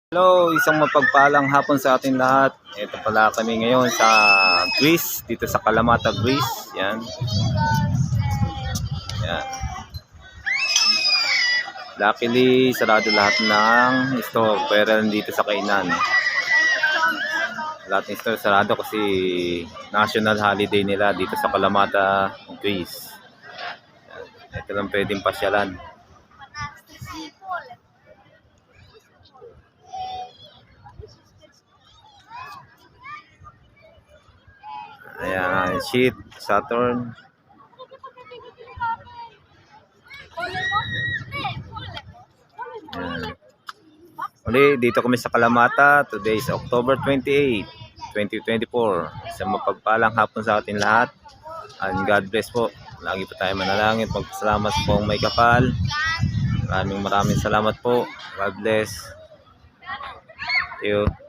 Hello, isang mapagpalang hapon sa ating lahat. Ito pala kami ngayon sa Greece, dito sa Kalamata, Greece. Yan. Yan. Luckily, sarado lahat ng store, pero nandito sa kainan. Lahat ng store sarado kasi national holiday nila dito sa Kalamata, Greece. Yan. Ito lang pwedeng pasyalan. Ayan, sheet, Saturn. Ayan. Uli, dito kami sa Kalamata. Today is October 28, 2024. Isang mapagpalang hapon sa ating lahat. And God bless po. Lagi po tayo manalangin. Pagpasalamat po ang may kapal. Maraming salamat po. God bless. Thank you.